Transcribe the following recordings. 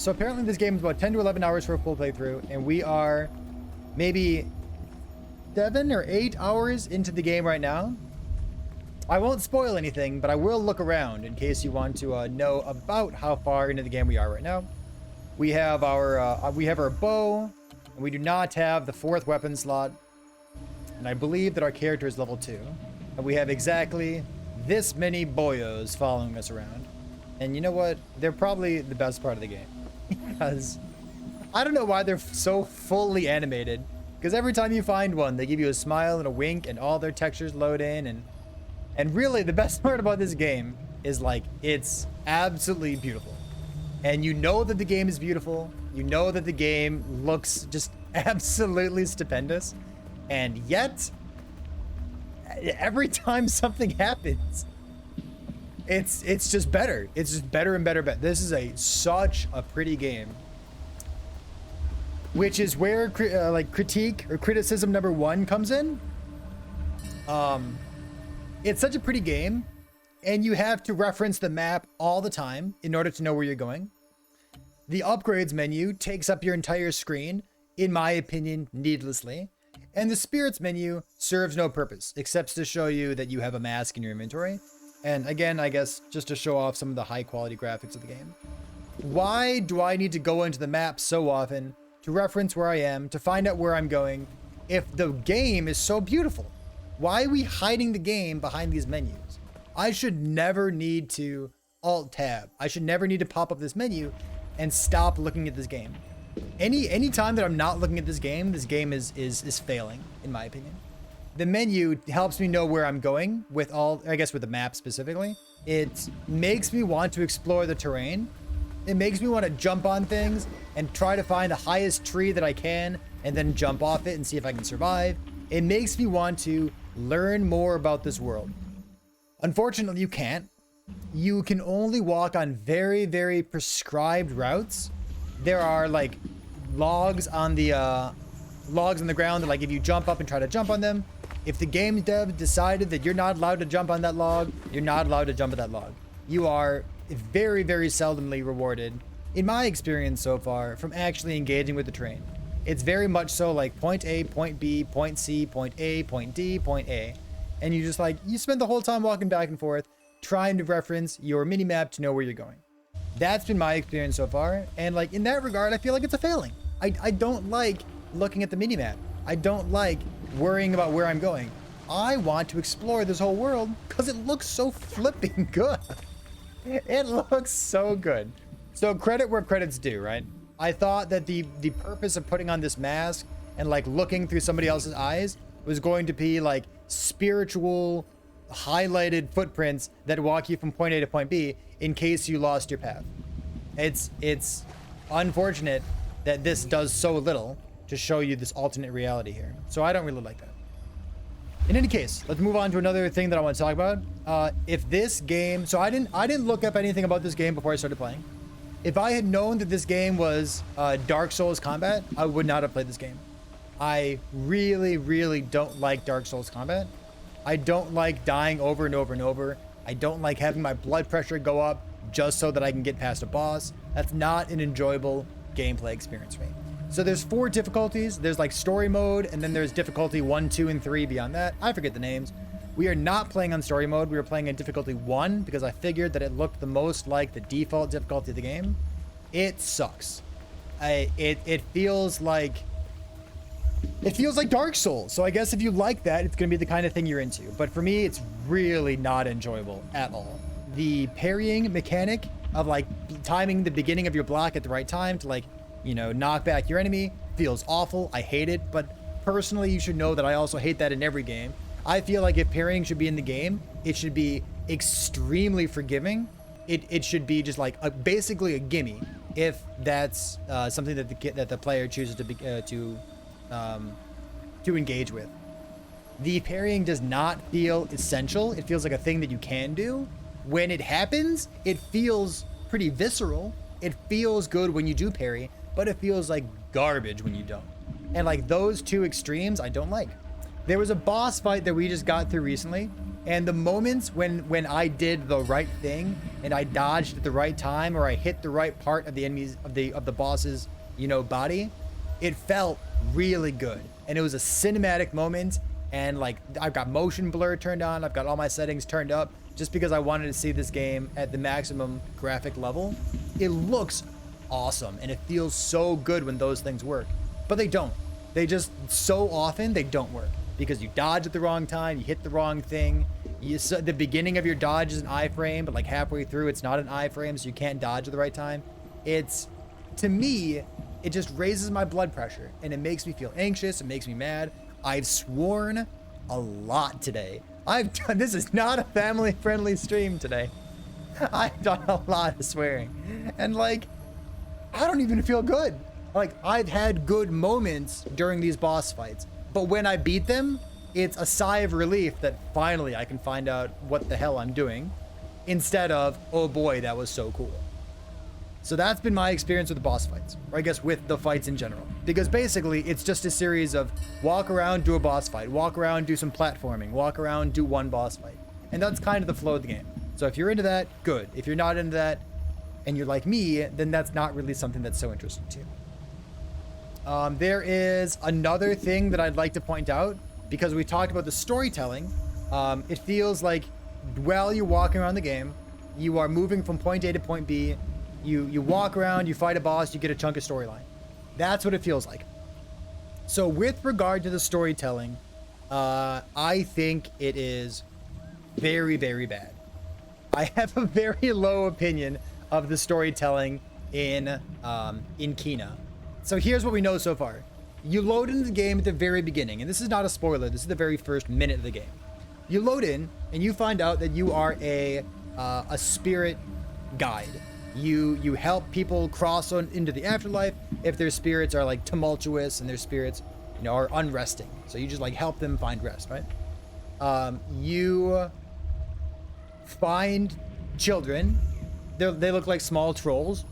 So apparently this game is about 10 to 11 hours for a full playthrough, and we are maybe 7 or 8 hours into the game right now. I won't spoil anything, but I will look around in case you want to know about how far into the game we are right now. We have our bow, and we do not have the 4th weapon slot. And I believe that our character is level 2. And we have exactly this many boyos following us around. And you know what? They're probably the best part of the game. Because I don't know why they're so fully animated. Because every time you find one, they give you a smile and a wink, and all their textures load in. And really, the best part about this game is, like, it's absolutely beautiful. And you know that the game is beautiful. You know that the game looks just absolutely stupendous. And yet, every time something happens, it's just better. It's just better and better. This is such a pretty game. Which is where critique or criticism number 1 comes in. It's such a pretty game, and you have to reference the map all the time in order to know where you're going. The upgrades menu takes up your entire screen, in my opinion, needlessly. And the spirits menu serves no purpose, except to show you that you have a mask in your inventory. And again, I guess just to show off some of the high quality graphics of the game. Why do I need to go into the map so often to reference where I am, to find out where I'm going, if the game is so beautiful? Why are we hiding the game behind these menus? I should never need to Alt-Tab. I should never need to pop up this menu and stop looking at this game. Any time that I'm not looking at this game is failing, in my opinion. The menu helps me know where I'm going with the map specifically. It makes me want to explore the terrain. It makes me want to jump on things and try to find the highest tree that I can and then jump off it and see if I can survive. It makes me want to learn more about this world. Unfortunately, you can't. You can only walk on very, very prescribed routes. There are like logs on the ground that, like, if you jump up and try to jump on them, if the game dev decided that you're not allowed to jump on that log, you're not allowed to jump at that log. You are very, very seldomly rewarded, in my experience so far, from actually engaging with the terrain. It's very much so like point A, point B, point C, point A, point D, point A. And you spend the whole time walking back and forth, trying to reference your mini-map to know where you're going. That's been my experience so far. And like in that regard, I feel like it's a failing. I don't like looking at the mini-map. I don't like worrying about where I'm going. I want to explore this whole world because it looks so flipping good. It looks so good. So credit where credit's due, right? I thought that the purpose of putting on this mask and like looking through somebody else's eyes was going to be like spiritual highlighted footprints that walk you from point A to point B in case you lost your path. It's unfortunate that this does so little to show you this alternate reality here. So I don't really like that. In any case, let's move on to another thing that I want to talk about. If this game, so I didn't look up anything about this game before I started playing. If I had known that this game was Dark Souls combat, I would not have played this game. I really, really don't like Dark Souls combat. I don't like dying over and over and over. I don't like having my blood pressure go up just so that I can get past a boss. That's not an enjoyable gameplay experience for me. So there's 4 difficulties. There's like story mode, and then there's difficulty 1, 2, and 3 beyond that. I forget the names. We are not playing on story mode. We were playing in difficulty 1 because I figured that it looked the most like the default difficulty of the game. It sucks. It feels like Dark Souls. So I guess if you like that, it's going to be the kind of thing you're into. But for me, it's really not enjoyable at all. The parrying mechanic of like timing the beginning of your block at the right time to like, knock back your enemy feels awful. I hate it. But personally, you should know that I also hate that in every game. I feel like if parrying should be in the game, it should be extremely forgiving. It should be just like basically a gimme if that's something that the player chooses to engage with. The parrying does not feel essential. It feels like a thing that you can do. When it happens, it feels pretty visceral. It feels good when you do parry, but it feels like garbage when you don't. And like those 2 extremes, I don't like. There was a boss fight that we just got through recently And the moments when I did the right thing and I dodged at the right time, or I hit the right part of the enemies of the boss's, you know, body, it felt really good. And it was a cinematic moment. And like, I've got motion blur turned on. I've got all my settings turned up just because I wanted to see this game at the maximum graphic level. It looks awesome. And it feels so good when those things work, but they don't. They just, so often they don't work because you dodge at the wrong time. You hit the wrong thing. The beginning of your dodge is an iframe, but like halfway through, it's not an iframe. So you can't dodge at the right time. To me, it just raises my blood pressure and it makes me feel anxious. It makes me mad. I've sworn a lot today. This is not a family friendly stream today. I've done a lot of swearing and like, I don't even feel good. Like, I've had good moments during these boss fights, but when I beat them, it's a sigh of relief that finally I can find out what the hell I'm doing instead of, oh boy, that was so cool. So that's been my experience with the boss fights, or I guess with the fights in general, because basically it's just a series of walk around, do a boss fight, walk around, do some platforming, walk around, do one boss fight. And that's kind of the flow of the game. So if you're into that, good. If you're not into that and you're like me, then that's not really something that's so interesting to you. There is another thing that I'd like to point out, because we talked about the storytelling. It feels like while you're walking around the game, you are moving from point A to point B. You walk around, you fight a boss, you get a chunk of storyline. That's what it feels like. So with regard to the storytelling, I think it is very, very bad. I have a very low opinion of the storytelling in Kena. So here's what we know so far. You load into the game at the very beginning, and this is not a spoiler, this is the very first minute of the game. You load in, and you find out that you are a spirit guide. You help people cross on into the afterlife if their spirits are like tumultuous and their spirits, you know, are unresting. So you just like help them find rest, right? You find children. They look like small trolls.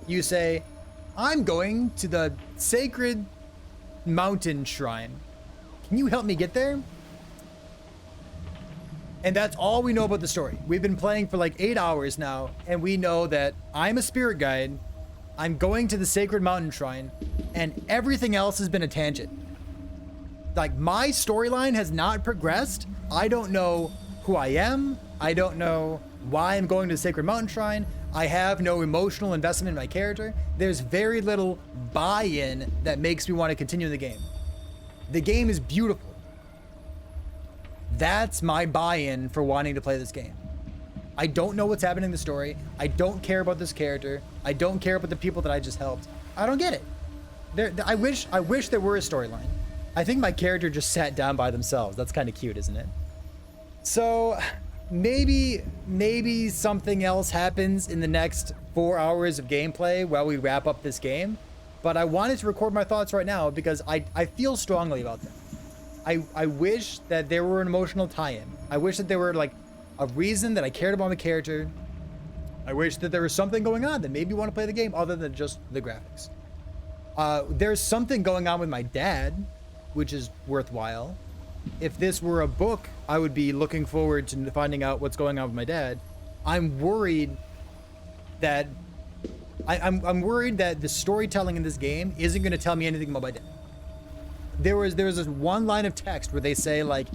You say, I'm going to the sacred mountain shrine. Can you help me get there? And that's all we know about the story. We've been playing for like 8 hours now, and we know that I'm a spirit guide, I'm going to the sacred mountain shrine, and everything else has been a tangent. Like, my storyline has not progressed. I don't know who I am. I don't know why I'm going to the sacred mountain shrine. I have no emotional investment in my character. There's very little buy-in that makes me want to continue the game. The game is beautiful. That's my buy-in for wanting to play this game. I don't know what's happening in the story. I don't care about this character. I don't care about the people that I just helped. I don't get it. I wish there were a storyline. I think my character just sat down by themselves. That's kind of cute, isn't it? So maybe something else happens in the next 4 hours of gameplay while we wrap up this game. But I wanted to record my thoughts right now because I feel strongly about them. I wish that there were an emotional tie-in. I wish that there were like a reason that I cared about my character. I wish that there was something going on that made me want to play the game other than just the graphics. There's something going on with my dad, which is worthwhile. If this were a book, I would be looking forward to finding out what's going on with my dad. I'm worried that I'm worried that the storytelling in this game isn't going to tell me anything about my dad. There was this one line of text where they say like,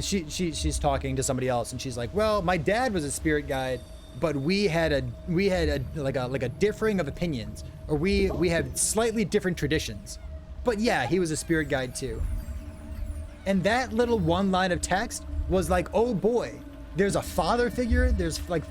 she's talking to somebody else and she's like, well, my dad was a spirit guide, but we had a differing of opinions, or we had slightly different traditions. But yeah, he was a spirit guide too. And that little one line of text was like, oh boy, there's a father figure. There's like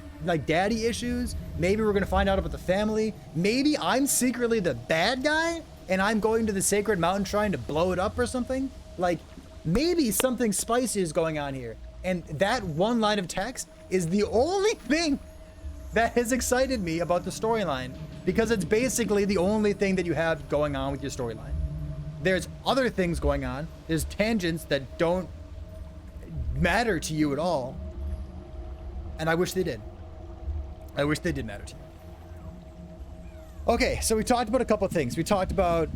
daddy issues. Maybe we're going to find out about the family. Maybe I'm secretly the bad guy and I'm going to the sacred mountain shrine to blow it up or something. Like maybe something spicy is going on here. And that one line of text is the only thing that has excited me about the storyline, because it's basically the only thing that you have going on with your storyline. There's other things going on. There's tangents that don't matter to you at all. And I wish they did. I wish they did matter to you. Okay, so we talked about a couple of things. We talked about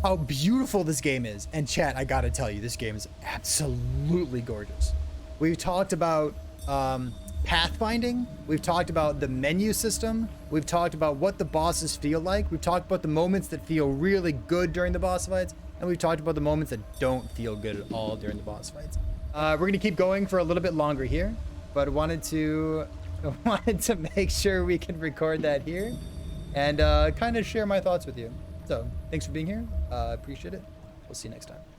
how beautiful this game is. And chat, I gotta tell you, this game is absolutely gorgeous. We've talked about pathfinding. We've talked about the menu system. We've talked about what the bosses feel like. We've talked about the moments that feel really good during the boss fights. And we've talked about the moments that don't feel good at all during the boss fights. We're gonna keep going for a little bit longer here, but wanted to make sure we can record that here and kind of share my thoughts with you. So thanks for being here. Appreciate it. We'll see you next time.